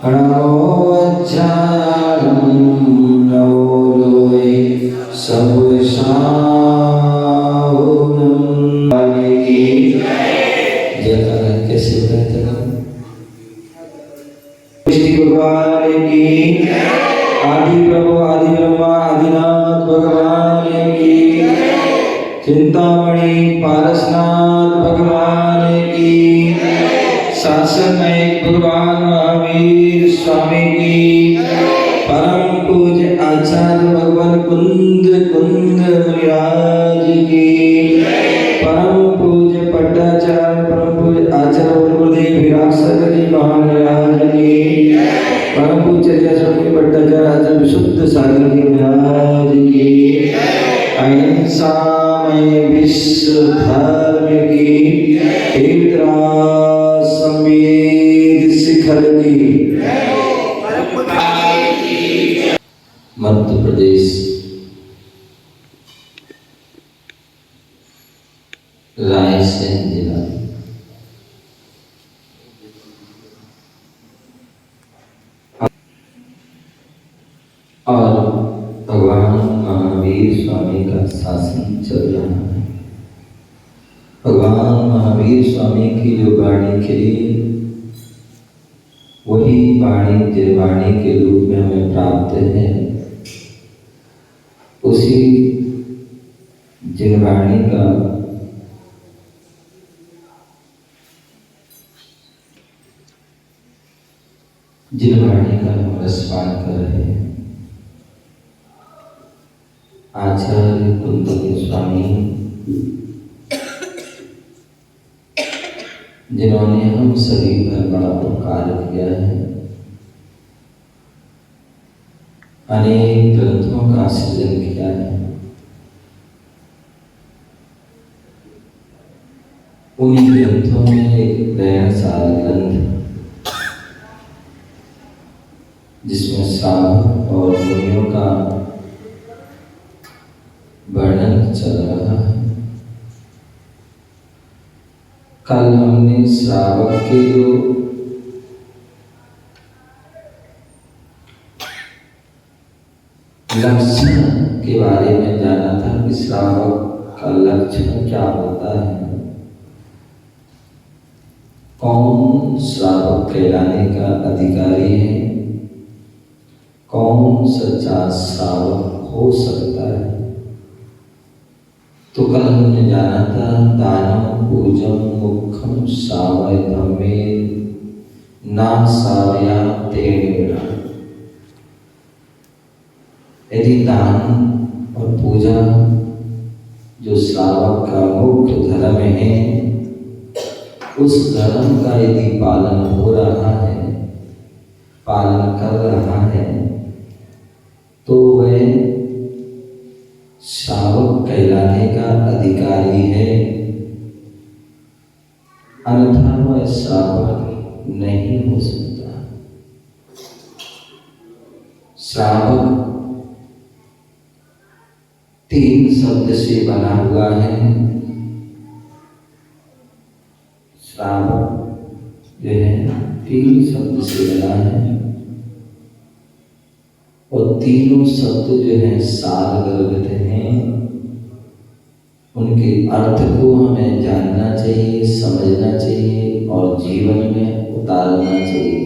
प्रणवोच्चारणं नवोलोय सब साहुनम की जयकार कैसे कहते हैं कृष्ण भगवान की आदि प्रभु आदि ब्रह्मा आदिनाथ भगवान की चिंतामणि पारसनाथ भगवान की शासनमय भगवान महावीर स्वामी की परम पूज्य आचार्य भगवान कुंद मुनिराज की परम पूज्य पट्टाचार्य परम पूज्य आचार्य गुरुदेव विरासत जी महाराज की परम पूज्य स्वामी पट्टाचार्य आचार्य विशुद्ध सागर जी महाराज की अहिंसा में विश्व धर्म की तीर्थराज संवेद शिखर की मध्य प्रदेश रायसेन जिला और भगवान महावीर स्वामी का शासन चल रहा है। भगवान महावीर स्वामी की जो वाणी खिली वही वाणी जिनवाणी के रूप में हमें प्राप्त है। उसी जिनवाणी का हम रसपान कर रहे हैं। आचार्य कुंद स्वामी जिन्होंने हम सभी पर बड़ा उपकार किया है, अनेक ग्रंथों का सृजन किया है। उन्हीं ग्रंथों में एक दयासार ग्रंथ जिसमें श्रावक और मुनियों का वर्णन चल रहा है। कल हमने श्रावक के जो लक्षण के बारे में जाना था कि श्रावक का लक्षण क्या होता है, कौन श्रावक कहलाने का अधिकारी है, कौन सच्चा श्रावक हो सकता है। तो कल हमने जाना था दानम पूजम मुखम सावय धम्मे ना सावया तेणेरा। यदि दान और पूजा जो श्रावक का मुख्य धर्म है, उस धर्म का यदि पालन हो रहा है, पालन कर रहा है, तो वह श्रावक कहलाने का अधिकारी है। अन्यथा वह श्रावक नहीं हो सकता। श्रावक 3 शब्द से बना हुआ है। श्रावक जो है 3 शब्द से बना है और तीनों शब्द जो है सारगर्भित हैं। उनके अर्थ को हमें जानना चाहिए, समझना चाहिए और जीवन में उतारना चाहिए,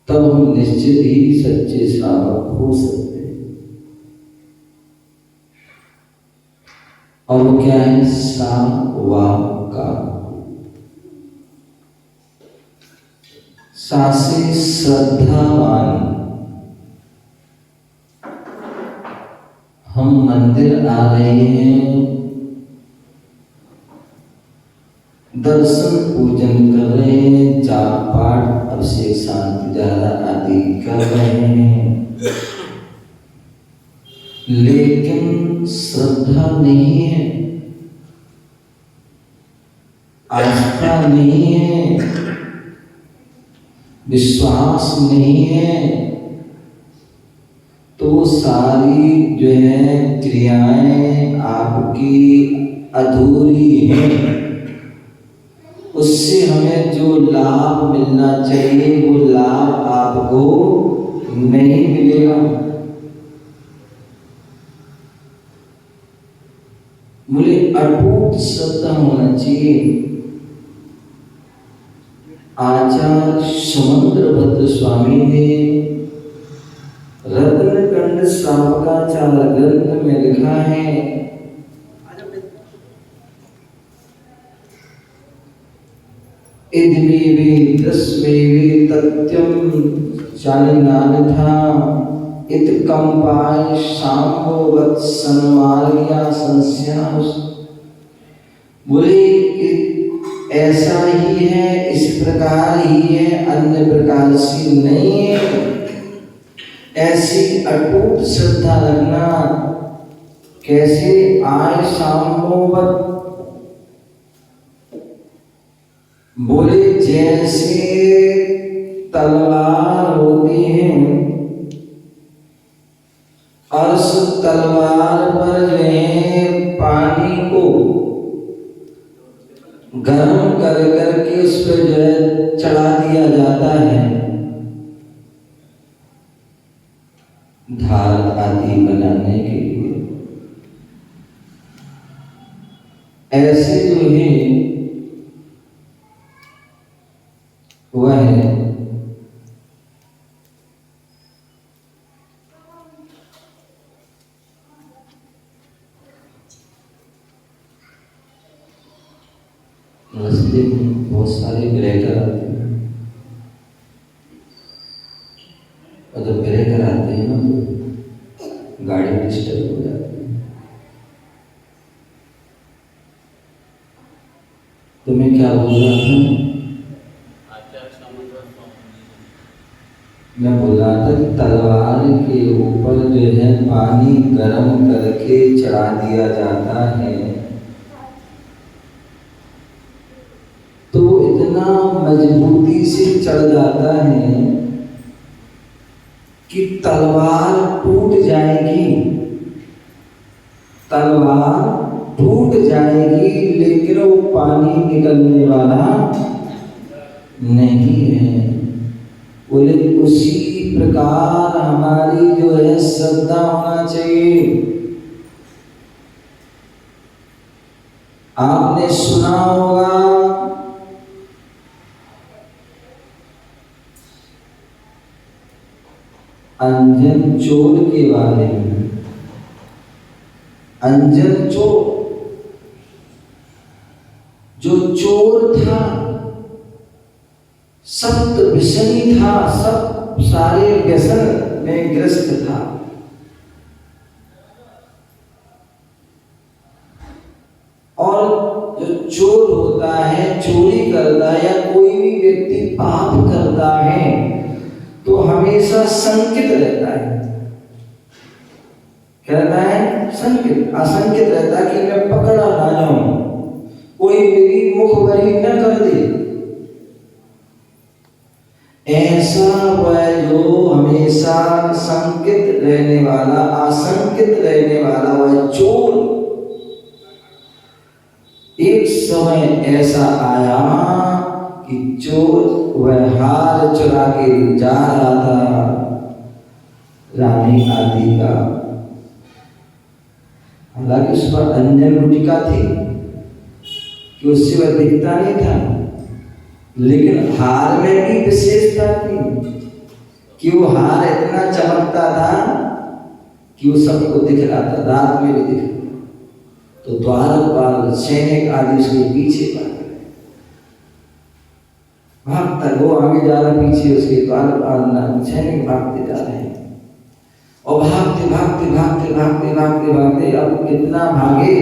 तब हम निश्चित ही सच्चे श्रावक हो सकते हैं। और वो क्या है? श्रावक सासे श्रद्धावान। हम मंदिर आ रहे हैं, दर्शन पूजन कर रहे हैं, जाप पाठ अभिषेक शांति धारा आदि कर रहे हैं, लेकिन श्रद्धा नहीं है, आस्था नहीं है, विश्वास नहीं है, तो सारी जो है क्रियाएं आपकी अधूरी हैं। उससे हमें जो लाभ मिलना चाहिए वो लाभ आपको नहीं मिलेगा। बोले अटूट श्रद्धा होना चाहिए। आचार्य समुद्र भद्र स्वामी ने रत्नकंड श्रावकाचार ग्रंथ में लिखा है, इदमेवे तस्मेवे तत्यम चालिनान्यथा इत कंपाय शाम्भोवत् सन्मार्ग्या संस्यास। बोले ऐसा ही है, इस प्रकार ही है, अन्य प्रकार से नहीं है। ऐसी अटूट श्रद्धा रखना। कैसे? आय शाम्भोवत्, बोले जैसे तलवार होती है और उस तलवार पर जो है पानी को गर्म कर करके उस पर जो है चढ़ा दिया जाता है धार आदि बनाने के लिए। ऐसे जो है वह है रास्ते में बहुत सारे ब्रेकर आते हैं, और जब ब्रेकर आते हैं ना तो गाड़ी डिस्टर्ब हो जाती है। तो मैं क्या बोल रहा था? मैं बोल रहा था कि तलवार के ऊपर जो है पानी गर्म करके चढ़ा दिया जाता है तो इतना मजबूती से चढ़ जाता है कि तलवार टूट जाएगी, तलवार टूट जाएगी, लेकिन वो पानी निकलने वाला नहीं है। बोले उसी प्रकार हमारी जो है श्रद्धा होना चाहिए। आपने सुना होगा अंजन चोर के बारे में। अंजन चोर, जो चोर था, सप्त व्यसनी था, सब सारे व्यसन में ग्रस्त था। और जो चोर होता है, चोरी करता है या कोई भी व्यक्ति पाप करता है तो हमेशा शंकित रहता है। क्या रहता है? शंकित, आशंकित रहता है कि मैं पकड़ा ना जाऊं, कोई मेरी मुखबरी न कर दे। ऐसा वह जो हमेशा शंकित रहने वाला, आशंकित रहने वाला वह चोर, एक समय ऐसा आया कि चोर वह हार चुरा के जा रहा था रानी आदि का। हालांकि उस पर अंजन गुटिका थी कि उससे वह दिखता नहीं था, लेकिन हार में भी विशेषता थी कि वो हार इतना चमकता था कि वो सबको दिख रहा था, रात में भी दिख रहा। तो द्वारपाल सैनिक आदि उसके पीछे भागता, वो आगे जा रहा, पीछे उसके द्वारपाल सैनिक भागते जा रहे हैं। और भागते भागते भागते भागते भागते भागते अब कितना भागे,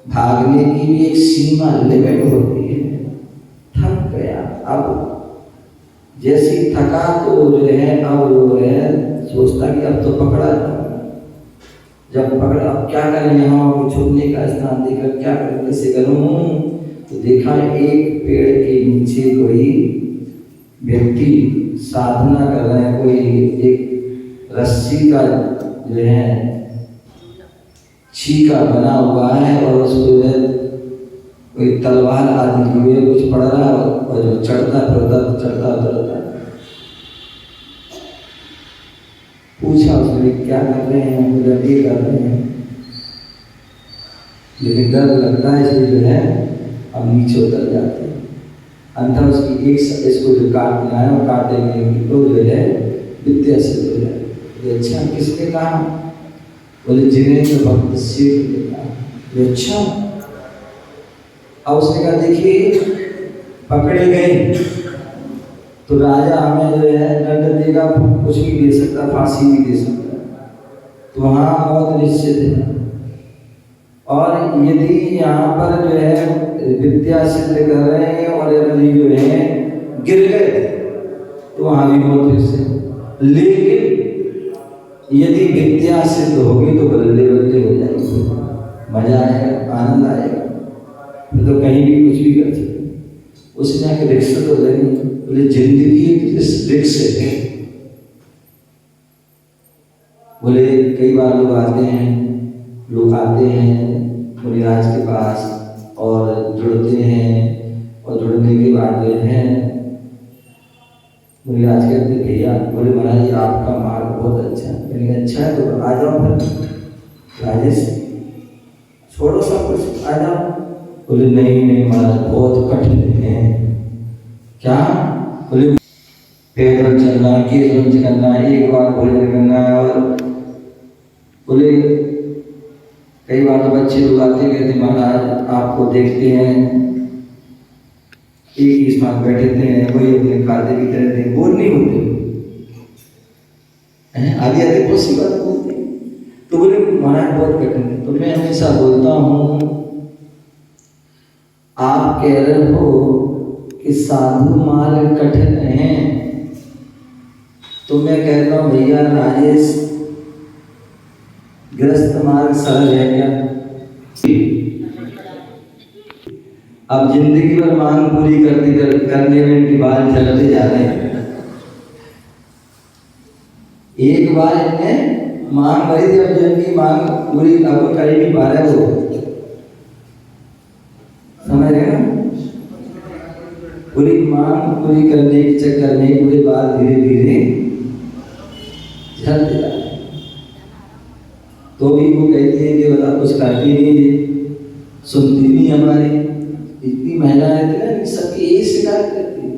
भागने की भी एक सीमा, लिमिट होती है। थक गया, अब जैसी थका तो जो है अब वो है सोचता कि अब तो पकड़ा जाऊंगा। जब पकड़ा, अब क्या करें, यहाँ छुपने का स्थान देखा, क्या करूं, कैसे करूं? तो देखा एक पेड़ के नीचे कोई व्यक्ति साधना कर रहे हैं, कोई एक रस्सी का जो है छीका बना हुआ है और उस पर कोई तलवार आदि हुए कुछ पड़ रहा और जो चढ़ता उतरता। पूछा उसने क्या कर रहे हैं, बोला ये कर रहे हैं, लेकिन डर लगता है इसलिए जो है अब नीचे उतर जाते हैं। अंतर उसकी एक इसको जो काटना है वो काटेंगे तो जो है विद्या सिद्ध हो जाए। अच्छा किसने कहा, बोले जिनेंद्र भक्त सीख ने कहा। अच्छा अब उसने कहा देखिए पकड़े गए तो राजा हमें जो है दंड देगा, कुछ भी दे सकता, फांसी भी दे सकता, तो वहाँ मौत निश्चित है। और यदि यहाँ पर जो है विद्या सिद्ध कर रहे हैं और यदि जो है गिर गए तो वहाँ भी मौत निश्चित। लेकिन यदि विद्या सिद्ध होगी तो बल्ले बल्ले हो जाएगी, मजा आएगा, आनंद आएगा, तो कहीं भी कुछ भी कर सकते। उसने आके रिक्शा तो लगी, बोले जिंदगी एक रिक्शा है। बोले कई बार लोग आते हैं मुनिराज के पास और जुड़ते हैं, और जुड़ने के बाद जो है मुनिराज कहते भैया, बोले महाराज आपका मार्ग बहुत अच्छा है। मैंने अच्छा है तो आ जाओ फिर राजेश, छोड़ो सब कुछ, आ जाओ। बोले नहीं महाराज बहुत कठिन है। क्या? बोले पैदल चलना, कीर्तन करना, एक बार भोजन करना, और बोले कई बार तो बच्चे लोग आते कहते महाराज आपको देखते हैं एक ही स्थान बैठे थे, वही अपने खाते की तरह थे, बोर नहीं होते आधी बहुत सी बात बोलते। तो बोले महाराज बहुत कठिन है। तो मैं हमेशा बोलता हूँ आप कह रहे हो कि साधु मार्ग कठिन है, तो मैं कहता हूँ भैया राजेश गृहस्थ मार्ग सरल है क्या? अब जिंदगी भर मांग पूरी करने में इनके बाल चलते जा रहे हैं। एक बार इनने मांग भरी थी, अब जो इनकी मांग पूरी अब कर ही नहीं पा रहे वो, समझ रहे ना? पूरी मांग पूरी करने के चक्कर में पूरे बाल धीरे धीरे झड़ते जा रहे। तो भी वो कहती है कि बता कुछ करती नहीं, सुनती नहीं हमारी। इतनी महिलाएं थी ना, सबकी यही शिकायत करती है,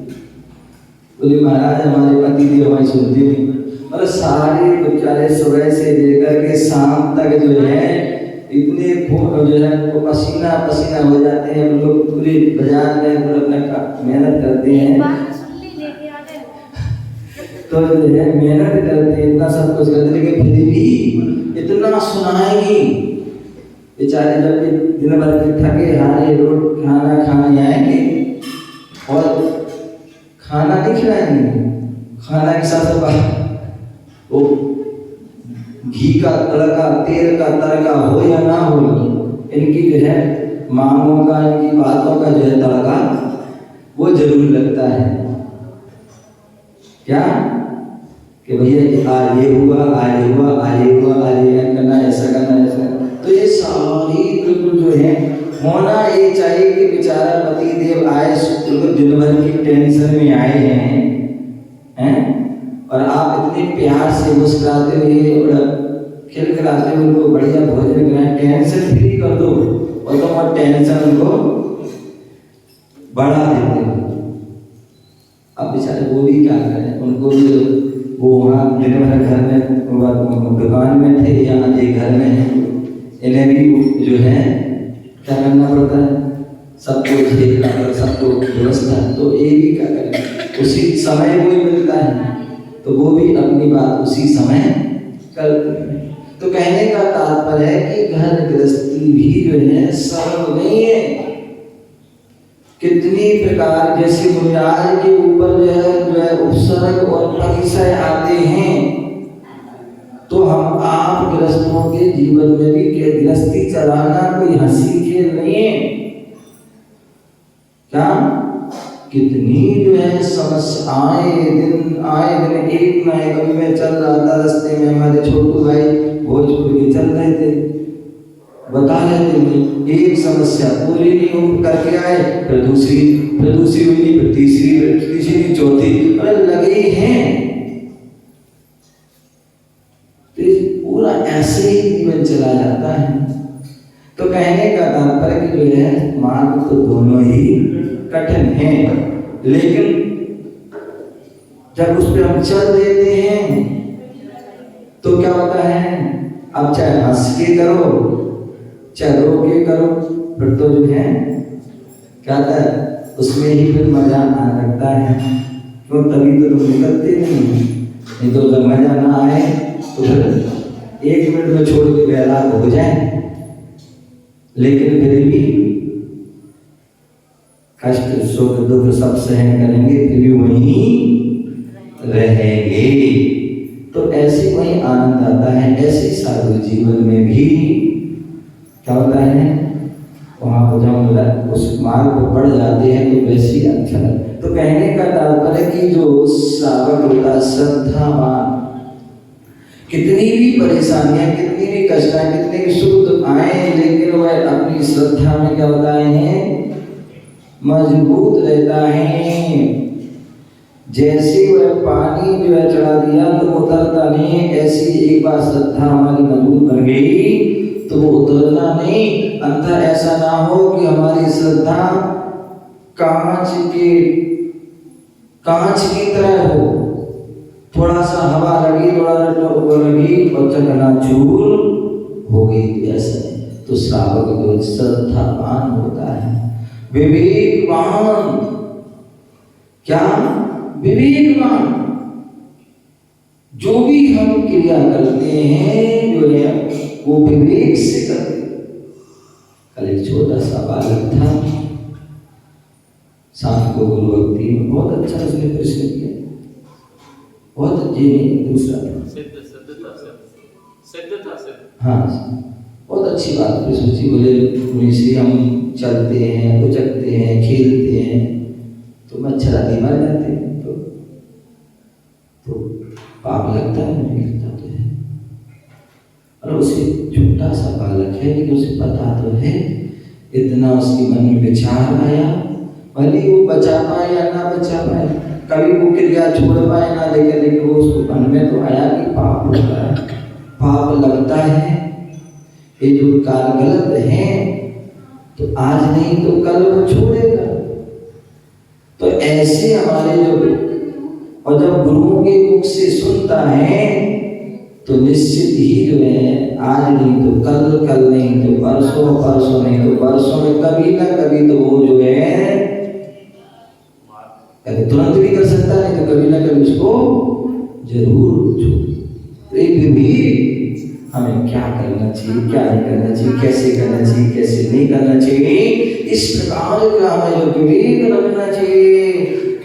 बोले महाराज हमारे पति देव हमारी सुनती नहीं। मतलब सारे बेचारे सुबह से लेकर के शाम तक जो है इतने जो है वो पसीना हो जाते हैं, लोग पूरे बाजार में अपना मेहनत करते हैं, तो जो है मेहनत करते हैं, इतना सब कुछ करते, लेकिन फिर भी इतना सुनाएगी बेचारे। जब दिन भर के थके हारे रोड खाना खाने आएंगे और खाना नहीं खिलाएंगे, खाना के साथ वो घी का तड़का, तेल का तड़का हो या ना हो, इनकी जो है मांगों का, इनकी बातों का जो है तड़का वो जरूर लगता है। क्या कि भैया आज ये हुआ, करना ऐसा करना ऐसा। तो ये सारी बिल्कुल जो है होना ये चाहिए कि बेचारा पति देव आए दिन भर की टेंशन में आए हैं और आप इतने प्यार से मुस्कुराते हुए और खिलखिलाते हुए उनको बढ़िया भोजन कराएं, टेंशन फ्री कर दो, और तुम और टेंशन उनको बढ़ा देते हो। अब बेचारे वो भी क्या करें, उनको भी वो वहाँ दिन भर घर में दुकान में थे या एक घर में है, इन्हें भी जो है क्या करना पड़ता है, सबको झेलना पड़ता, सबको व्यवस्था। तो ये भी क्या करें, उसी समय वो मिलता है तो वो भी अपनी बात उसी समय करते हैं। तो कहने का तात्पर्य है कि घर गृहस्थी भी जो है सरल नहीं है। कितनी प्रकार जैसे मुनिराज के ऊपर जो है उपसर्ग और परिचय आते हैं, तो हम आप गृहस्थों के जीवन में भी गृहस्थी चलाना कोई हंसी खेल नहीं है। क्या कितनी जो है समस्या आए दिन एक ना एक में चल रहा था। रास्ते में हमारे छोटू भाई भोजपुर के चल रहे थे, बता देते हैं, एक समस्या पूरी नहीं हो करके आए, फिर दूसरी हुई नहीं, फिर तीसरी चौथी, अरे लगे ही हैं। तो पूरा ऐसे ही जीवन चला जाता है। तो कहने का तात्पर्य कि जो है मार्ग तो दोनों ही कठिन हैं, लेकिन जब उस पर हम चल देते हैं तो क्या होता है, अब चाहे हंस के करो चाहे रो के करो, फिर तो जो है क्या होता है उसमें ही फिर मजा आने लगता है। क्यों, तभी तो तुम निकलते नहीं तो जब मजा ना आए तो फिर 1 मिनट में छोड़ के बहला हो जाए, लेकिन फिर भी कष्ट सुख दुख सब सहन करेंगे, फिर भी वहीं रहेंगे। तो ऐसे वही आनंद आता है। ऐसे साधु जीवन में भी क्या होता है, वहां पर जब उस मार्ग पर बढ़ जाते हैं तो वैसे ही अच्छा लगता। तो कहने का तात्पर्य कि जो श्रावक होता श्रद्धावान, कितनी भी परेशानियां, कितनी भी कष्ट आए, कितने भी सुख दुख आए, लेकिन वह अपनी श्रद्धा में क्या होता है, मजबूत रहता है। जैसे वह पानी जो है चढ़ा दिया तो उतरता नहीं, ऐसी एक बार श्रद्धा हमारी मजबूत बन गई तो वो उतरना नहीं। अंतर ऐसा ना हो कि हमारी श्रद्धा कांच की तरह हो, थोड़ा सा हवा लगी, थोड़ा लगी और चकनाचूर हो गई, ऐसा नहीं। तो श्रावक जो श्रद्धावान होता है, विवेकवान, क्या विवेकवान, जो भी हम क्रिया करते हैं जो है वो विवेक से करते। कल एक छोटा सा बालक था, शाम को गुरु भक्ति में बहुत अच्छा उसने प्रश्न किया, बहुत जी दूसरा हाँ बहुत अच्छी बात है। सोची बोले उनसे हम चलते हैं, उचकते हैं, खेलते हैं तो मच्छराती मर जाते हैं, तो पाप लगता है, नहीं लगता तो है। और उसे छोटा सा बालक है, लेकिन उसे पता तो है, इतना उसके मन में विचार आया, भले वो बचा पाए या ना बचा पाए, कभी वो क्रिया छोड़ पाए ना, लेकिन वो उसको मन में तो आया कि पाप होता है, पाप लगता है, ये जो कार्य गलत है तो आज नहीं तो कल वो छोड़ेगा। तो ऐसे हमारे जो, और जब गुरुओं के मुख से सुनता है तो निश्चित ही जो है आज नहीं तो कल, कल नहीं तो परसों, परसों नहीं तो परसों में कभी ना कभी तो वो जो है तुरंत भी कर सकता, नहीं तो कभी ना कभी उसको जरूर छोड़। तो एक विवेक, हमें क्या करना चाहिए, क्या नहीं करना चाहिए, कैसे करना चाहिए, कैसे नहीं करना चाहिए, इस प्रकार का हमें जो विवेक रखना चाहिए।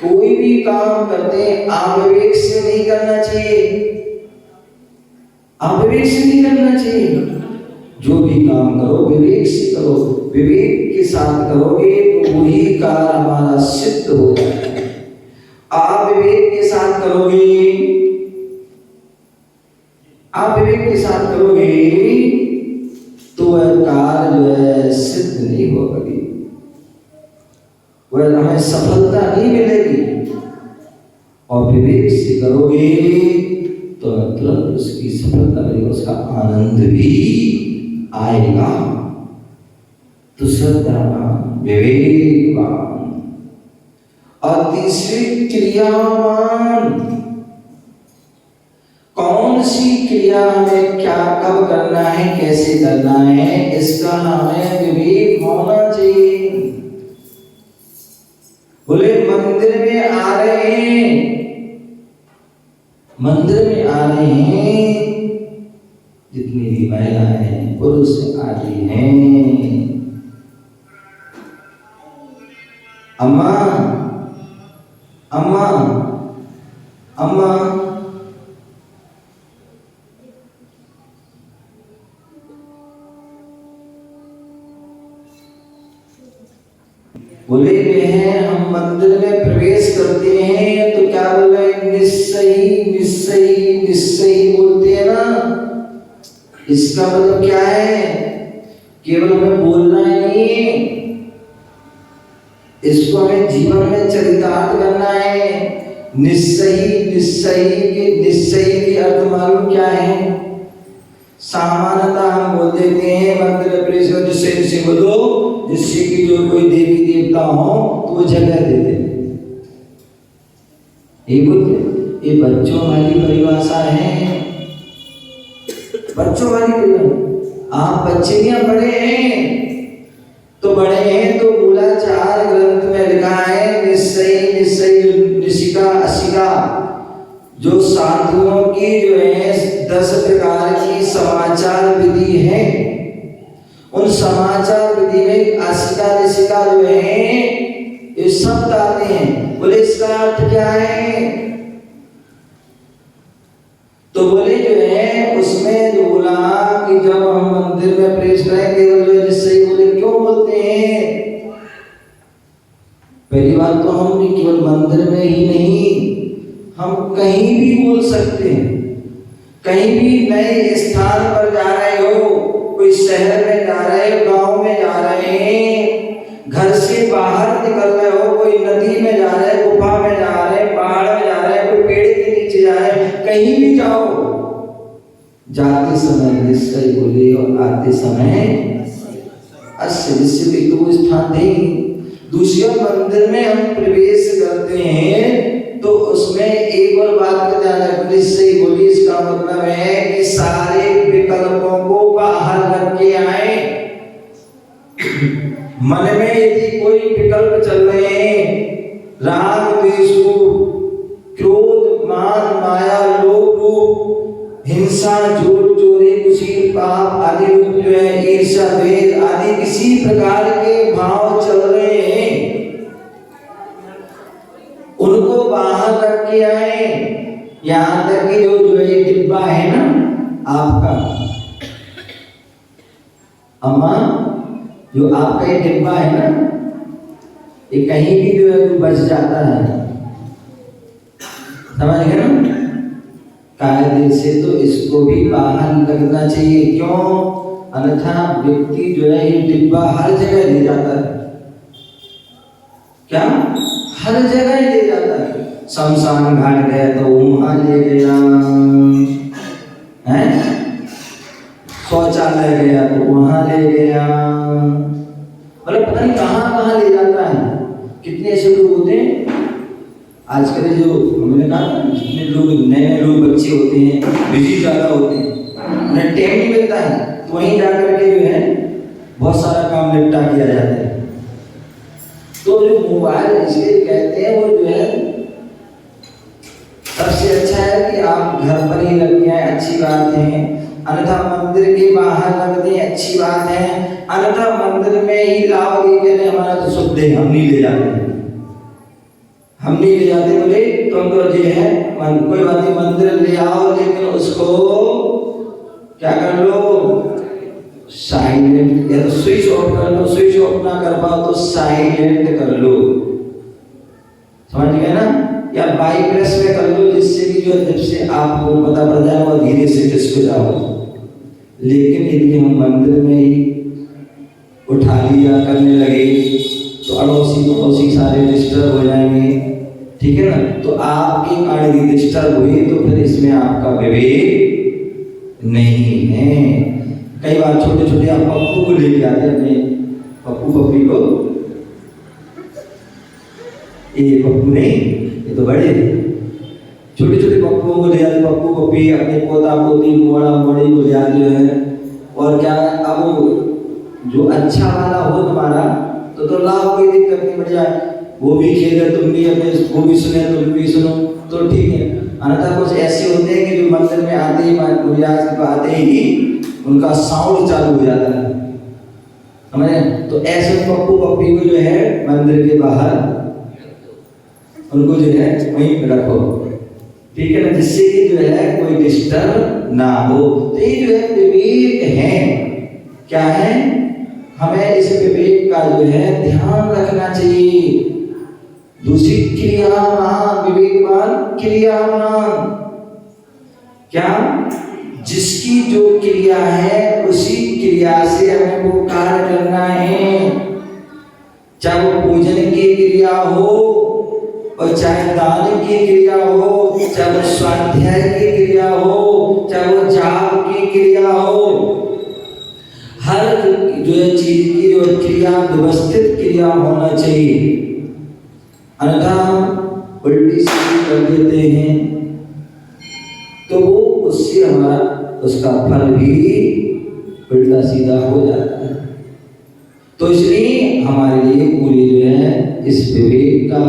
कोई भी काम करते हैं अविवेक से नहीं करना चाहिए, अविवेक से नहीं करना चाहिए। जो भी काम करो विवेक से करो, विवेक के साथ करोगे तो वही कार्य हमारा सिद्ध हो जाएगा। आप विवेक के साथ करोगे, आप विवेक के साथ करोगे तो वह कार्य जो है सिद्ध नहीं होगा, वह हमें सफलता नहीं मिलेगी। और विवेक से करोगे तो तुरंत उसकी सफलता मिलेगी, उसका आनंद भी आएगा। तो श्रद्धावान, विवेकवान। और तीसरी क्रियावान, कौन सी क्रिया में क्या कब करना है, कैसे करना है, इसका हमें विवेक होना चाहिए। बोले मंदिर में आ रहे हैं, मंदिर में आ रहे हैं, जितनी भी महिलाएं हैं पुरुष आदि हैं, अम्मा अम्मा अम्मा, बोले वे हैं हम मंदिर में प्रवेश करते हैं तो क्या बोल रहे हैं, निश्चयी निश्चयी निश्चयी बोलते हैं ना। इसका मतलब क्या है केवल हमें बोलना ही नहीं, इसको हमें जीवन में चरितार्थ करना है। निश्चयी के अर्थ मालूम क्या है? सामान्यतः हम बोल देते हैं मंदिर प्रवेश कर जिससे बोलो, जिससे कि जो कोई देवी देवता हो तो वो जगह देते हैं। ये बच्चों वाली परिभाषा है, बच्चों वाली परिभाषा। आप बच्चे या बड़े हैं तो बड़े हैं तो मूलाचार ग्रंथ में लिखा है निशिका अशिका, जो साधुओं की जो है 10 प्रकार की समाचार विधि है, उन समाचार विधि में अशिका ऋषिका जो है ये शब्द आते हैं। बोले इसका अर्थ क्या है? तो बोले जो है उसमें जो बोला कि जब हम मंदिर में प्रवेश करें केवल जो जिससे बोले क्यों बोलते हैं? पहली बात तो हम केवल मंदिर में ही नहीं, हम कहीं भी बोल सकते हैं। कहीं भी नए स्थान पर जा रहे हो, कोई शहर में जा रहे हो, गांव में जा रहे हैं, घर से बाहर निकल रहे हो, कोई नदी में जा रहे हैं, गुफा में जा रहे हैं, पहाड़ में जा रहे हैं, कोई पेड़ के नीचे जा रहे हैं, कहीं भी जाओ, जाते समय निश्चय बोले और आते समय अस्य जिससे तो वो स्थान देंगे। दूसरे मंदिर में हम प्रवेश करते हैं तो उसमें एक और बात का ध्यान रखने से बोली, इसका मतलब है कि सारे विकल्पों को बाहर रख के आए। मन में यदि कोई विकल्प चल रहे हैं, राग द्वेष क्रोध मान माया लोभ हिंसा झूठ चोरी कुशील पाप आदि रूप जो है ईर्ष्या द्वेष आदि किसी प्रकार के भाव चल रहे हैं, उनको बाहर रख के आए। यहाँ तक कि जो ये डिब्बा है ना आपका, अम्मा जो आपका ये डिब्बा है ना, ये कहीं भी जो है बच जाता है, समझ गए ना? कायदे से तो इसको भी बाहर लगना चाहिए। क्यों? अन्यथा व्यक्ति जो है ये डिब्बा हर जगह ले जाता है। क्या? हर जगह ले जाता है। शमशान घाट गया तो वहां ले गया है, शौचालय गया तो वहां ले गया, मतलब पता नहीं कहाँ कहाँ ले जाता है। कितने ऐसे लोग होते हैं आजकल, जो हमने कहा जितने लोग नए लोग बच्चे होते हैं, बिजी ज़्यादा होते हैं, उन्हें टाइम नहीं मिलता है, तो वहीं जाकर के जो है बहुत सारा काम निपटा किया जाता है। तो जो मोबाइल इसलिए कहते हैं वो जो है सबसे अच्छा है कि आप घर पर ही रख के आए, अच्छी बात है। अन्यथा मंदिर के बाहर रख दें, अच्छी बात है। अन्यथा मंदिर में ही लाभ देकर हमारा तो शुभ है, हम नहीं ले जाते, हम नहीं ले जाते। बोले तुम तो जो है कोई बात नहीं, मंदिर ले आओ, लेकिन उसको क्या कर लो, साइलेंट, या तो स्विच ऑफ कर लो, स्विच ऑफ ना कर पाओ तो साइलेंट कर लो, समझ गए ना? या वाइब्रेस में कर लो, जिससे कि जो जब से आपको पता पड़ जाए वो धीरे से डिस्को जाओ। लेकिन यदि हम मंदिर में ही उठा लिया करने लगे तो अड़ोसी पड़ोसी सारे डिस्टर्ब हो जाएंगे, ठीक है ना? तो आपके कारण यदि डिस्टर्ब हुई तो फिर इसमें आपका विवेक नहीं है। कई बार छोटे छोटे आप पप्पू को लेके आते हैं, अपने पप्पू पप्पी को, ये पप्पू नहीं, ये तो बड़े छोटे छोटे पप्पुओं को ले आते, पप्पू पप्पी अपने पोता पोती मोड़ा मोड़ी को ले आते हैं। और क्या अब जो अच्छा वाला हो तुम्हारा तो लाभ, कोई दिक्कत नहीं, बढ़िया, वो भी खेले तुम भी अपने, वो भी सुने तुम भी सुनो तो ठीक है। अन्यथा कुछ ऐसे होते हैं कि जो मंदिर में आते ही आते ही उनका साउंड चालू हो जाता है, समझे? तो ऐसे पप्पू पप्पी को जो है मंदिर के बाहर उनको जो है वहीं पे रखो, ठीक है ना, जिससे कि जो है कोई डिस्टर्ब ना हो। तो ये जो है विवेक है, क्या है? हमें इस विवेक का जो है ध्यान रखना चाहिए। दूसरी क्रियावान, विवेकवान क्रियावान, क्या? जिसकी जो क्रिया है उसी क्रिया क्रिया से हमें वो कार्य करना है, चाहे वो पूजन की क्रिया हो और चाहे दान की क्रिया हो, चाहे वो स्वाध्याय की क्रिया हो, चाहे वो जाप की क्रिया हो। हर जो चीज की जो क्रिया व्यवस्थित क्रिया होना चाहिए, अन्यथा उल्टी सीधी कर देते हैं तो वो उससे हमारा उसका फल भी उल्टा सीधा हो जाता है। तो इसलिए हमारे लिए पूरी जो है इस विवेक का,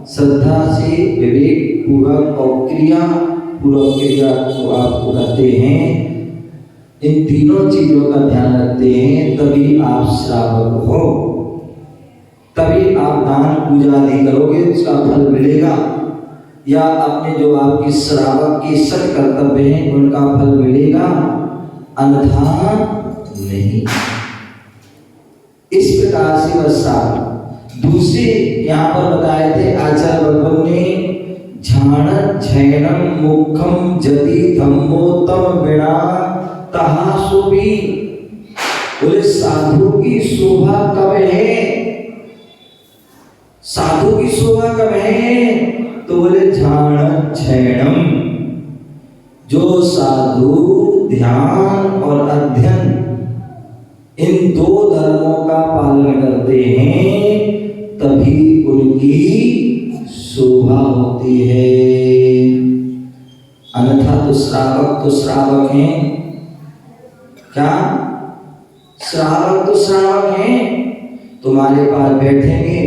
श्रद्धा से विवेक पूर्वक और क्रिया पूर्वक क्रिया को आप करते हैं, इन तीनों चीजों का ध्यान रखते हैं, तभी आप श्रावक हो, तभी आप दान पूजा आदि करोगे, उसका फल मिलेगा, या अपने जो आपकी श्रावक की सत कर्तव्य हैं उनका फल मिलेगा, अन्यथा नहीं। इस प्रकार से बस दूसरे यहाँ पर बताए थे आचार्य भगवान ने, झाण झैनम मुखम जति धम्मोत्तम विना तहासुभी। बोले साधु की शोभा कब है, साधु की शोभा कब है, तो बोले झाण झैनम, जो साधु ध्यान और अध्ययन इन दो धर्मों का पालन करते हैं, तभी उनकी शोभा होती है। अन्यथा तो श्रावक हैं, क्या श्रावक हैं, तुम्हारे पास बैठेंगे,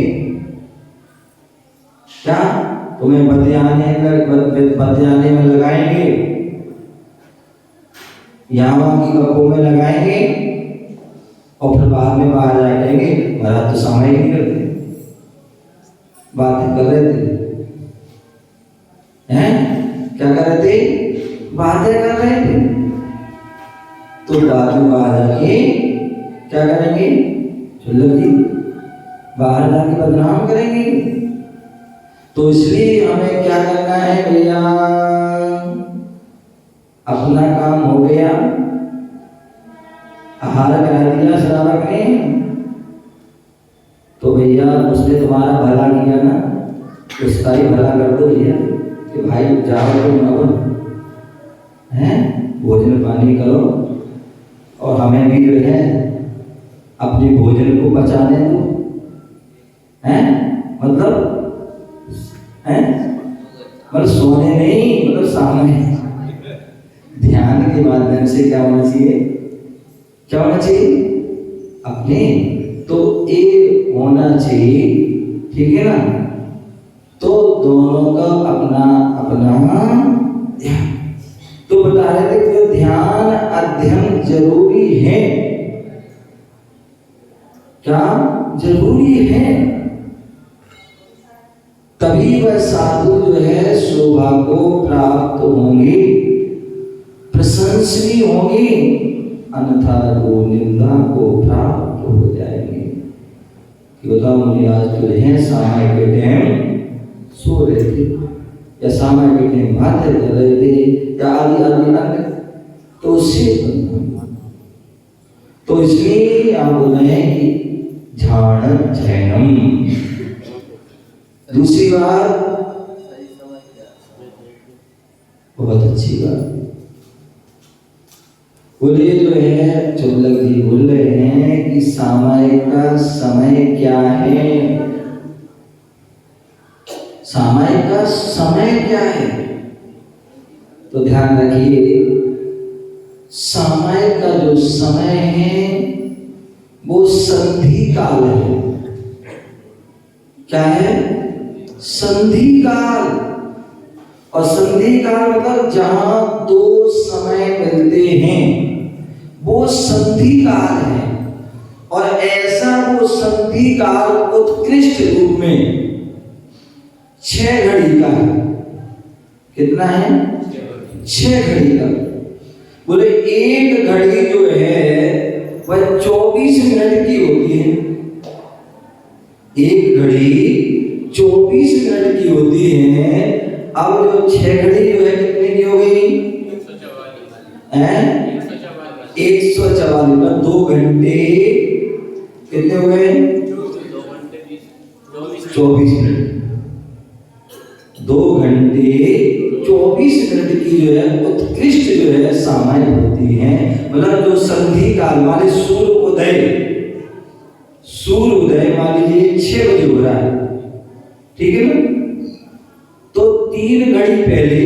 क्या तुम्हें बतियाने में लगाएंगे, यहाँ की गप्पों में लगाएंगे, और फिर बाद में बाहर जाएंगे, महाराज तो समय ही नहीं करते, बातें कर रहे थे, हैं क्या कर रहे थे, बातें कर रहे थे, तो बाद में बाहर जाके क्या करेंगे, चलो जी बाहर जाके बदनाम करेंगे। तो इसलिए हमें क्या करना है भैया, अपना काम हो गया, आहार करा दिया श्रावक ने, तो भैया उसने तुम्हारा भला किया ना, उसका ही भला कर दो भैया, कि भाई जाओ तो न हैं, भोजन पानी करो और हमें भी जो है अपने भोजन को बचाने दो, हैं मतलब सोने नहीं, मतलब सामने ध्यान के माध्यम से क्या होना चाहिए, क्या होना चाहिए अपने, तो एक होना चाहिए, ठीक है ना। तो दोनों का अपना अपना ध्यान। तो बता रहे थे कि ध्यान अध्ययन जरूरी है, क्या जरूरी है, तभी वह साधु जो है शोभा को प्राप्त होंगे, प्रशंसनीय होंगे, अन्यथा वो निंदा को प्राप्त हो जाएंगे। कि बताओ मुझे आज तो है सामाय के टाइम सो रहे थे, या सामाय के टाइम बातें कर रहे थे, या आदि आदि अन्य, तो उससे तो इसलिए आप बोल रहे हैं कि झाण झैनम। दूसरी बात, बहुत अच्छी बात बोले, जो है चुगलक जी बोल रहे हैं कि सामायिक का समय क्या है, सामायिक का समय क्या है, तो ध्यान रखिए, सामायिक का जो समय है वो संधि काल है। क्या है, संधि काल। और संधि काल मतलब जहां दो समय मिलते हैं वो संधि काल है, और ऐसा वो संधि काल उत्कृष्ट रूप में 6 घड़ी का है। कितना है, 6 घड़ी का। बोले एक घड़ी जो है वह 24 मिनट की होती है, एक घड़ी 24 मिनट की होती है। अब जो 6 घड़ी जो है कितने की हो गई, 144 में 2 घंटे 24 मिनट की जो है उत्कृष्ट जो है सामायिक होती है। मतलब जो संधि काल माने सूर्य उदय मान लीजिए 6 बजे हो रहा है, ठीक है ना, तो 3 घड़ी पहले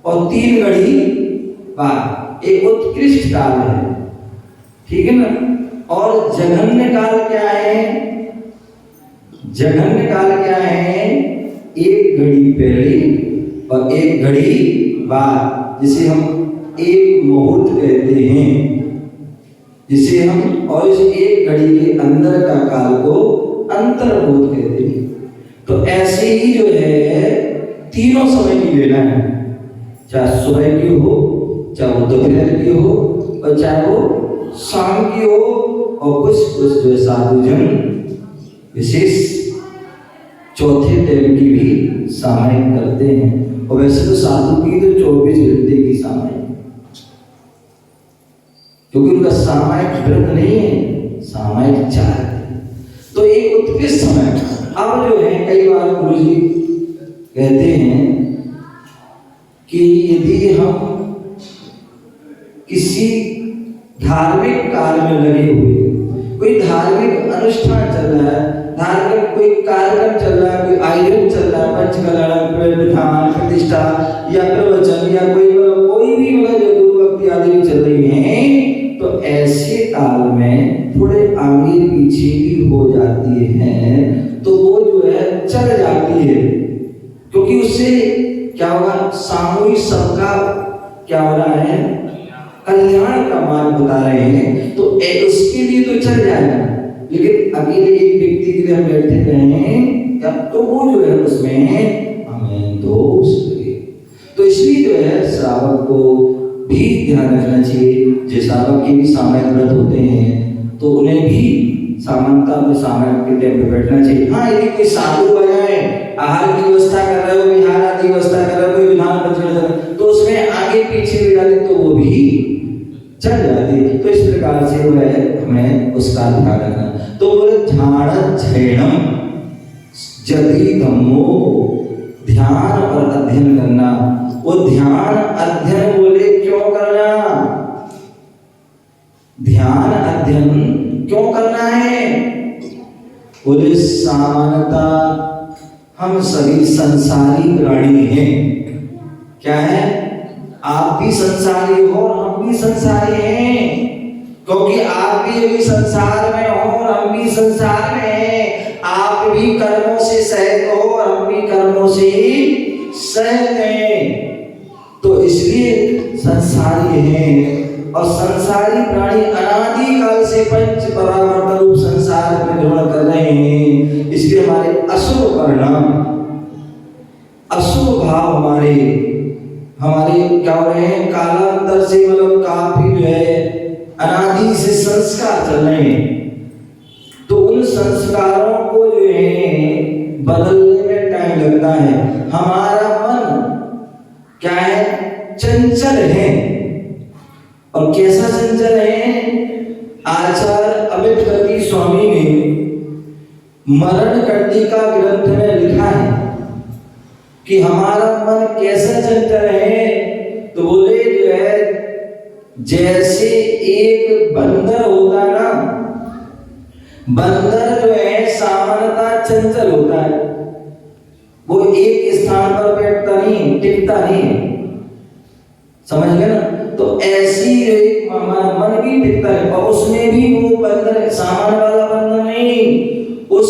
और 3 घड़ी बाद एक उत्कृष्ट काल है, ठीक है ना। और जघन्य काल क्या है? जघन्य काल क्या है? 1 घड़ी पहले और 1 घड़ी बाद, जिसे हम एक मुहूर्त कहते हैं, जिसे हम और इस 1 घड़ी के अंदर का काल को अंतर्मुहूर्त कहते हैं। तो ऐसे ही जो है तीनों समय की लेना है, चाहे सुबह की हो, चाहे वो दोपहर की हो, और चाहे वो शाम की हो। और कुछ जो साधुजन विशेष चौथे टाइम की भी सामायिक करते हैं। और वैसे तो साधु की तो 24 घंटे की सामायिक, क्योंकि उनका सामायिक व्रत नहीं है, सामायिक चार है। तो एक उत्कृष्ट समय। अब जो है कई बार गुरु जी कहते हैं कि यदि हम किसी धार्मिक कार्य में लगे हुए, कोई धार्मिक अनुष्ठान चल रहा है, धार्मिक कोई कार्यक्रम चल रहा है, कोई आयोजन चल रहा है, पंचकल्याण, विधान, प्रतिष्ठा या प्रवचन या कोई भी मतलब जो गुरु भक्ति आदि चल रही है, तो ऐसे काल में थोड़े आगे पीछे भी हो जाती है, तो वो जो है चल जाती है। क्योंकि उससे क्या होगा? सामूहिक सबका क्या हो रहा है? कल्याण का मार्ग बता रहे हैं, तो उसके लिए तो चल जाएगा। लेकिन अकेले एक व्यक्ति के लिए हम बैठे रहें क्या, तो वो जो है उसमें हमें दोष लगे। तो इसलिए जो है श्रावक को भी ध्यान रखना चाहिए। जो श्रावक के भी सामायिक व्रत होते हैं तो उन्हें भी सामान्यता में सामायिक के टाइम पे बैठना चाहिए। हाँ, यदि कोई साधु आ जाए, आहार की व्यवस्था कर रहे हो, विहार आदि व्यवस्था कर रहे हो, कोई विधान पंचकल्याण, तो उसमें आगे पीछे भी जाते तो वो भी चल जाती। तो इस प्रकार से वो है हमें उसका ध्यान रखना। तो बोले ध्यान झैणम जति धम्मो, ध्यान और अध्ययन करना। वो ध्यान अध्ययन बोले क्यों करना? ध्यान अध्ययन क्यों करना है? बोले सामान्यता हम सभी संसारी प्राणी हैं। क्या है? आप भी संसारी हो, हम भी संसारी हैं, क्योंकि आप भी अभी संसार में हो और हम भी संसार में हैं। आप भी कर्मों से सहित हो और हम भी कर्मों से सहित हैं। तो इसलिए संसारी हैं और संसारी प्राणी अनादि काल से पंच परावर्तन रूप संसार में भ्रमण कर रहे हैं। इसलिए हमारे अशुभ परिणाम, अशुभ भाव हमारे क्या हो रहे हैं? कालांतर से मतलब काफी जो है अनादि से संस्कार चल रहे हैं। तो उन संस्कारों को जो है बदलने में टाइम लगता है। हमारा मन क्या है? चंचल है। और कैसा चंचल है? आचार्य अमितवती स्वामी ने मरण कंडिका ग्रंथ में लिखा है कि हमारा मन कैसा चंचल है। तो बोले जो है जैसे एक बंदर होता है ना, बंदर जो है सामान्यतः चंचल होता है, वो एक स्थान पर बैठता नहीं, टिकता नहीं, समझ गए ना। तो ऐसी एक हमारा मन भी टिकता है और उसमें भी वो बंदर सामान्य वाला बंदर नहीं, उस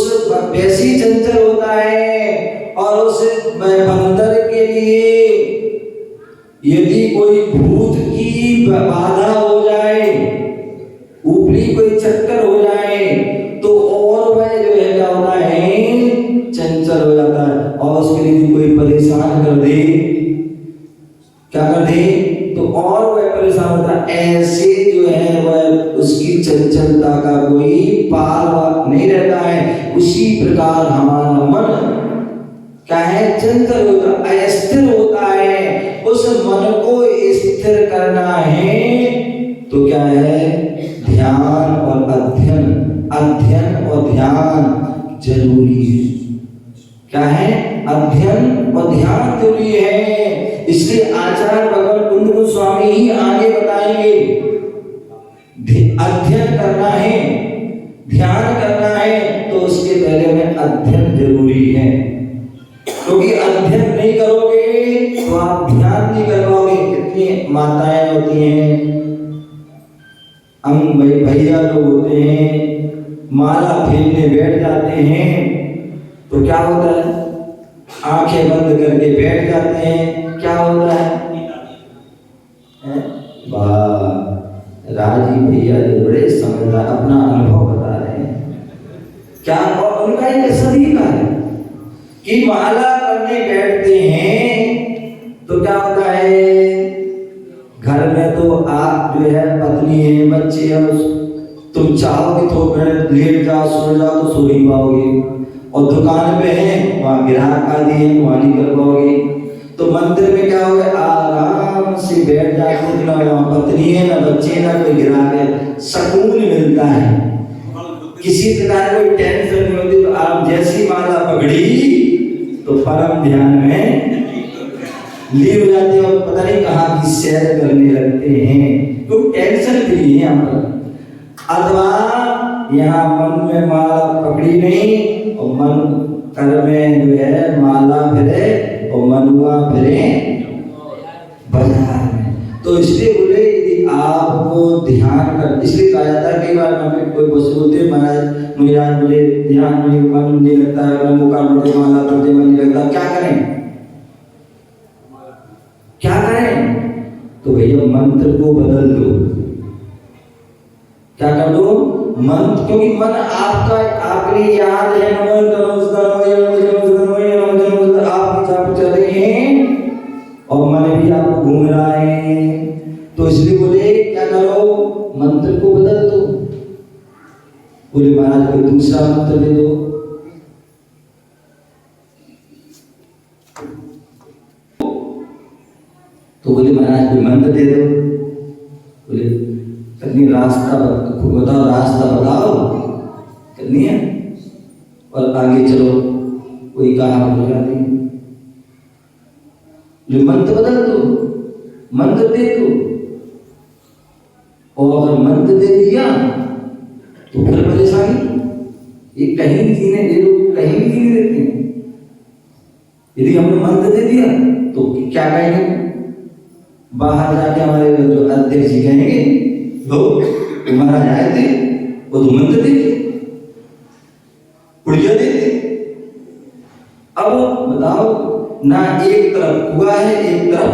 वैसी चंचल होता है। और उस बंदर के लिए यदि कोई भूत की बाधा हो जाए, ऊपरी कोई चक्कर हो जाए, तो और वह जो है क्या होता है? चंचल हो जाता है। और उसके लिए कोई परेशान कर दे, क्या कर दे, तो और वह परेशान होता है। ऐसे जो है वह उसकी चंचलता का कोई पार नहीं रहता है। उसी प्रकार हमारा मन क्या है? चंचल होता है, अस्थिर होता है। उस मन को स्थिर करना है तो क्या है? ध्यान और अध्ययन, अध्ययन और ध्यान जरूरी है। क्या है? अध्ययन और ध्यान जरूरी है। इसलिए आचार्य भगवान कुंद गोस्वामी ही आगे बताएंगे, अध्ययन करना है, ध्यान करना है तो उसके पहले में अध्ययन जरूरी है। क्योंकि अध्ययन नहीं करोगे तो आप ध्यान नहीं कर पाओगे। कितनी माताएं होती हैं, हम भैया लोग होते हैं, माला फेरने बैठ जाते हैं तो क्या होता है, आंखें बंद करके बैठ जाते हैं, क्या होता है? वाह, राजी भैया जो बड़े समझदार, अपना अनुभव बता रहे हैं। क्या उनका एक सलीका है कि माला करने बैठते हैं तो क्या होता है, घर में तो आप जो है पत्नी है, बच्चे हैं, तुम चाहोगे तो लेट जाओ, सो जाओ तो सो नहीं पाओगे, और दुकान पे है वहाँ ग्राहक आदि है वहाँ नहीं कर पाओगे। तो मंदिर में क्या होगा, आराम से बैठ जाते, ना वहाँ पत्नी है, ना बच्चे, ना कोई ग्राहक है, सुकून मिलता है, किसी प्रकार कोई टेंशन नहीं होती। तो आप जैसी माला पकड़ी तो परम ध्यान में लीन हो जाते हैं और पता नहीं कहाँ की सैर करने लगते हैं, तो टेंशन फ्री है यहाँ पर। अथवा यहाँ मन में माला पकड़ी नहीं और मन कर में जो है माला फिरे और मनुआ फिरे बाजार में। तो इसलिए बोले यदि आपको ध्यान कर, इसलिए कहा जाता है कई बार हमें कोई बच्चे बोलते महाराज मुझे आज मुझे ध्यान में मन नहीं लगता है, मुकाम पढ़ते माला पढ़ते मन नहीं लगता, क्या करें? क्या करें? तो भैया मंत्र को बदल दो। क्या कर दो? मंत्र, क्योंकि मन आपका आपके लिए याद है, आप जब चले हैं और मन भी आपको घूम रहा है, तो इसलिए बोले क्या करो, मंत्र को बदल दो। बोले महाराज कोई दूसरा मंत्र दे दो। तो बोले महाराज कोई मंत्र दे दो। बोले कहीं रास्ता बताओ, रास्ता बताओ, करनी है और आगे चलो। कोई कहा बोला नहीं, मंत्र बदल दो, मंत्र दे दो। और अगर मंत्र दे दिया तो फिर परेशानी, ये कहीं भी जीने दे दो, कहीं भी जीने देते हैं। यदि हमने मंत्र दे दिया तो क्या कहेंगे, बाहर जाके हमारे जो अध्यक्ष जी कहेंगे लोग महाराज आए थे वो तो मंत्र देते, पुड़िया देते। अब बताओ ना, एक तरफ हुआ है एक तरफ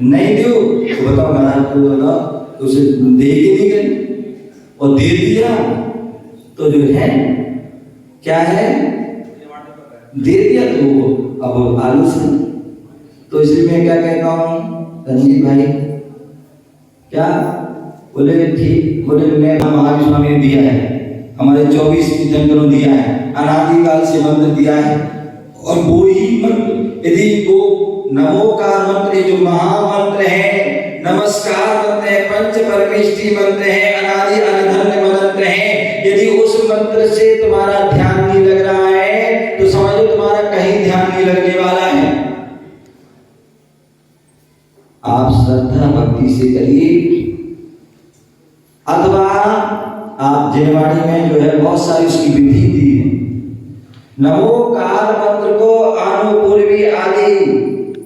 नहीं दो, तो बताओ महाराज को बताओ, तो उसे दे के नहीं गए और दे दिया तो जो है क्या है, दे दिया तो अब आलू से। तो इसलिए मैं क्या कहता हूँ रंजीत भाई, क्या बोले ठीक, बोले मैं महावीर स्वामी ने दिया है, हमारे 24 तीर्थंकरों दिया है, अनादिकाल से मंत्र दिया है, और वो ही मंत्र यदि वो नमोकार मंत्र जो महामंत्र है, नमस्कार मंत्र है, पंच परमेष्टि मंत्र है, अनादि अनधन्य मंत्र है, यदि उस मंत्र से तुम्हारा ध्यान नहीं लग रहा है तो समझो तुम्हारा कहीं ध्यान नहीं लगने वाला है। आप श्रद्धा भक्ति से करिए, अथवा आप जिनवाणी में जो है बहुत सारी उसकी विधि दी है। नमोकार मंत्र को अनुपूर्वी आदि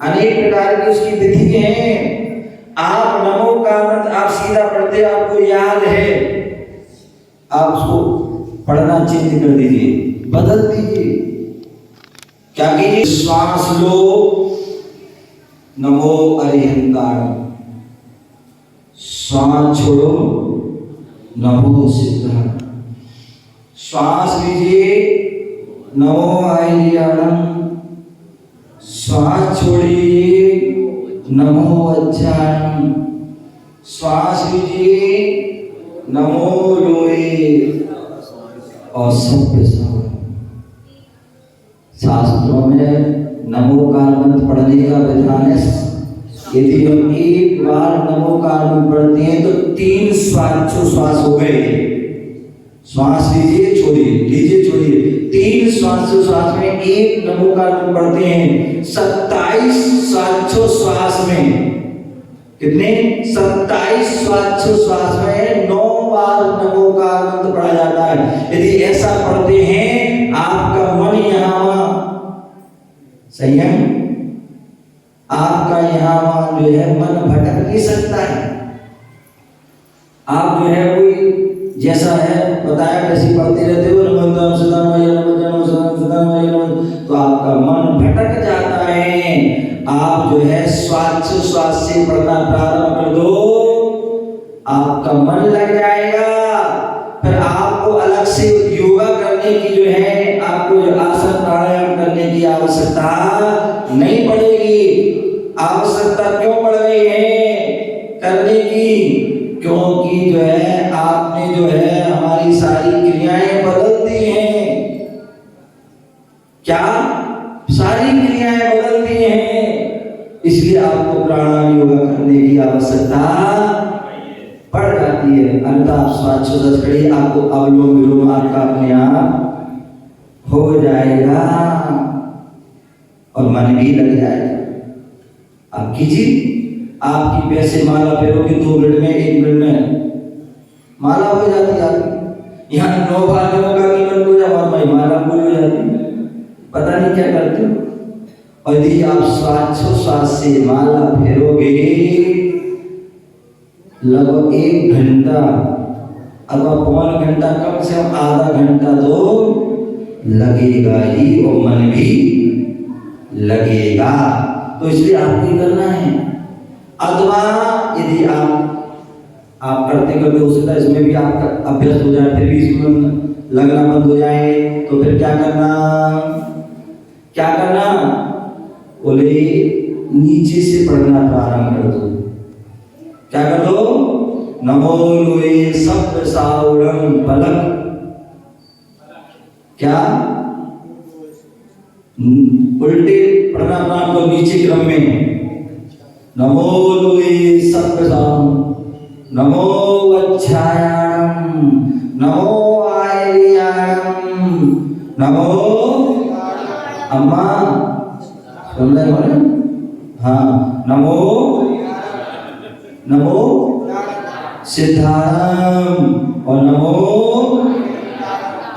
अनेक प्रकार की उसकी विधि हैं। आप नमोकार मंत्र आप सीधा पढ़ते, आपको याद है, आप उसको पढ़ना चेंज कर दीजिए, बदल दीजिए। क्या कीजिए, श्वास लो, नमो अरिहंकार, श्वास छोड़ो, नमो सिद्धार्थ, श्वास लीजिए, नमो आय्याणम, श्वास छोड़िए, नमो अज्ञानम, श्वास लीजिए, नमो लोए, और सभ्य शास्त्रों में नमोकार मंत्र पढ़ने का विधान है। यदि हम एक बार नमोकार मंत्र पढ़ते हैं तो 3 श्वास हो गए। श्वास लीजिए छोड़िए, लीजिए छोड़िए, 3 श्वास में एक नमोकार मंत्र पढ़ते हैं, 27 श्वास में कितने 27 श्वास में 9 बार नमोकार मंत्र पढ़ा जाता है। यदि ऐसा पढ़ते हैं आपका मन यहाँ संयम, आपका यहाँ जो है मन भटक नहीं सकता है। आप जो है कोई जैसा है बताया वैसे पढ़ते रहते हो तो आपका मन भटक जाता है। आप जो है श्वास से पढ़ना प्रारंभ कर दो, आपका मन लग जाएगा। फिर आपको अलग से योगा करने की जो है, आपको जो आसन प्राणायाम करने की आवश्यकता नहीं पड़ेगी। आवश्यकता क्यों पड़ रही है करने की? क्योंकि जो है आपने जो है हमारी सारी क्रियाएं बदल दी हैं। क्या सारी क्रियाएं बदल दी हैं, इसलिए आपको प्राणायाम योगा करने की आवश्यकता पड़ जाती है। अन्यथा आप श्वास करिए, आपको अनुलोम विलोम आपका अपने आप हो जाएगा और मन भी लग जाएगा। आप कीजिए, आपकी पैसे माला फेरोगे 2 मिनट में 1 मिनट में माला हो जाती है आपकी। यहाँ 9 बार का कीमत हो जाए माला पूरी हो जाती है, पता नहीं क्या करते हो। और यदि आप श्वास से माला फेरोगे लगभग 1 घंटा अथवा पौन घंटा, कम से कम आधा घंटा तो लगेगा ही और मन भी लगेगा। तो इसलिए आपको करना है। अथवा यदि आप करते हो सकता है इसमें भी आपका अभ्यास हो जाए, फिर भी इसमें लगना बंद हो जाए, तो फिर क्या करना बोले नीचे से पढ़ना प्रारंभ कर दो। क्या कर दो? नमो लोए सब साउरम पलक, क्या उल्टे पढ़ना प्रारंभ करो नीचे क्रम में। नमो लोए सब साउरम, नमो वच्छायाम, नमो आयर्याम, नमो अम्मा सुन रहे हो? हाँ, नमो सिद्धारम और नमो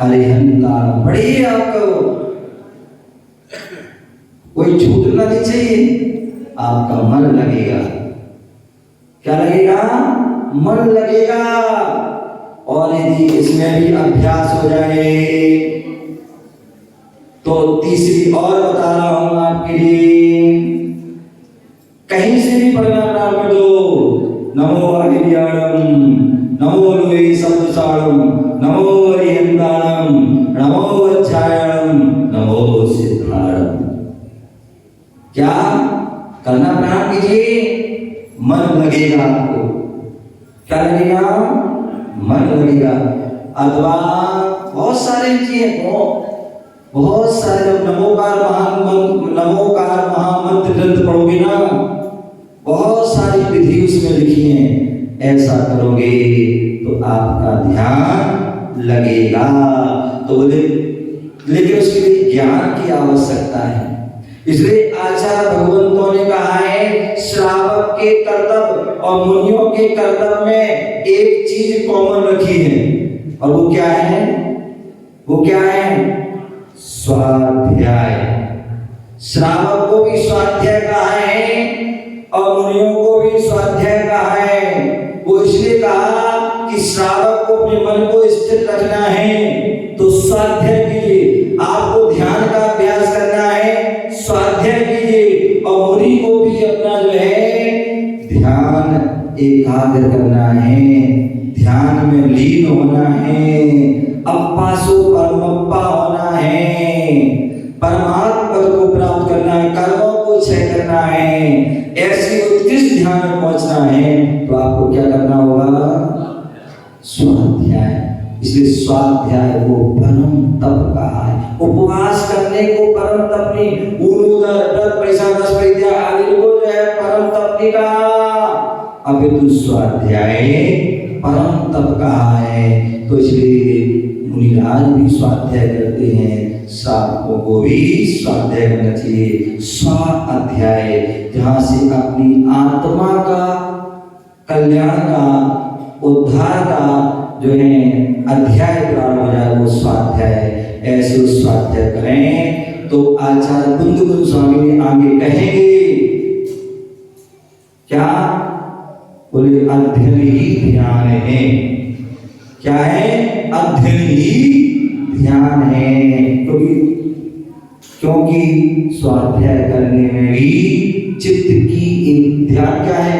अरिहंतारम। पढ़िए, आपको कोई छूटना नहीं चाहिए। आपका मन लगेगा, क्या लगेगा? मन लगेगा। और यदि इसमें भी अभ्यास हो जाए तो तीसरी और बता रहा हूं आपके लिए, कहीं से भी पढ़ना प्रारंभ कर दो। नमो अरिहंतारम, नमो लोए सप्तसारम, नमो अरिहंतारम, नमो वच्छायाम, नमो सिद्धारम। क्या करना प्रारंभ कीजिए, मन लगेगा आपको। क्या लगेगा? मन लगेगा। अथवा बहुत सारे चीजें, बहुत सारे जब नमोकार महामंत्र ग्रंथ पढ़ोगे ना, बहुत सारी विधि उसमें लिखी है। ऐसा करोगे तो आपका ध्यान लगेगा। तो बोले लेकिन उसके लिए ज्ञान की आवश्यकता है। इसलिए आचार्य भगवंतों ने कहा है श्रावक के कर्तव्य और मुनियों के कर्तव्य में एक चीज कॉमन रखी है, और वो क्या है? वो क्या है? स्वाध्याय। श्रावक को भी स्वाध्याय कहा है और मुनियों को भी स्वाध्याय कहा है। वो इसलिए कहा कि श्रावक को अपने मन को स्थिर रखना है तो स्वाध्याय कीजिए, आपको ध्यान का अभ्यास करना है, स्वाध्याय कीजिए। और मुनि को भी अपना जो है ध्यान एकाग्र करना है, ध्यान में लीन होना है, अप्पासो परमप्पा होना है, परमात्मा पद को प्राप्त करना है, कर्मों को क्षय करना है, ऐसी उत्कृष्ट ध्यान में पहुंचना है। तो आपको क्या करना होगा? स्वाध्याय। इसलिए स्वाध्याय को परम तप कहा है। उपवास करने को परम तप नहीं, व्रत पैसा 10 पैसा आदि को जो है परम तप नहीं कहा, अभी तो स्वाध्याय परम तप कहा है। तो इसलिए मुनिराज भी स्वाध्याय करते हैं, साधकों को भी स्वाध्याय करना चाहिए। स्व अध्याय, जहाँ से अपनी आत्मा का कल्याण का, उद्धार का जो है अध्याय प्रारंभ हो जाए, वो स्वाध्याय। ऐसे स्वाध्याय करें तो आचार्य कुंद स्वामी ने आगे कहेंगे क्या, बोले अध्ययन ही ध्यान है। क्या है? अध्ययन ही ध्यान है। क्योंकि स्वाध्याय करने में भी चित्त की एक ध्यान क्या है?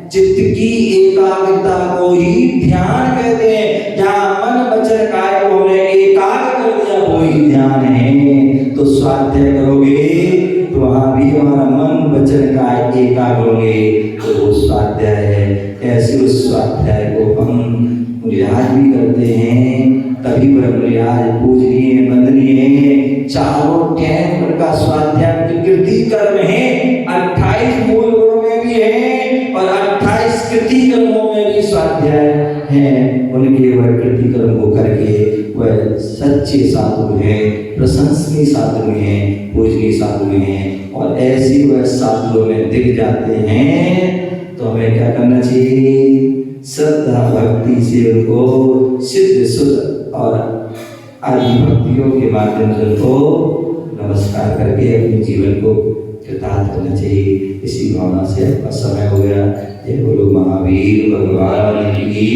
चित्त की एकाग्रता को ही ध्यान कहते हैं। जहाँ मन वचन काया को हमने एकाग्र कर दिया, वो ही ध्यान है। तो स्वाध्याय करोगे तो वहां भी हमारा मन वचन काया एकाग्र होंगे, तो वो स्वाध्याय है। ऐसे उस स्वाध्याय को हम मुनिराज भी करते हैं, तभी वह मुनिराज पूजनीय वंदनीय है। चारों टाइम उनका स्वाध्याय कृति कर्म है। 28 मूल गुणों में भी है और 28 कृति कर्मों में भी स्वाध्याय है। उनके वह कृति कर्म को करके वह सच्चे साधु हैं, प्रशंसनीय साधु हैं, पूजनीय साधु हैं। और ऐसे वह साधुओं में दिख जाते हैं तो हमें क्या करना चाहिए? श्रद्धा भक्ति से उनको सिद्ध सुध और आदि भक्तियों के माध्यम से उनको नमस्कार करके अपने जीवन को कृतार्थ करना चाहिए। इसी भावना से आपका समय हो गया। ये बोलो महावीर भगवान की।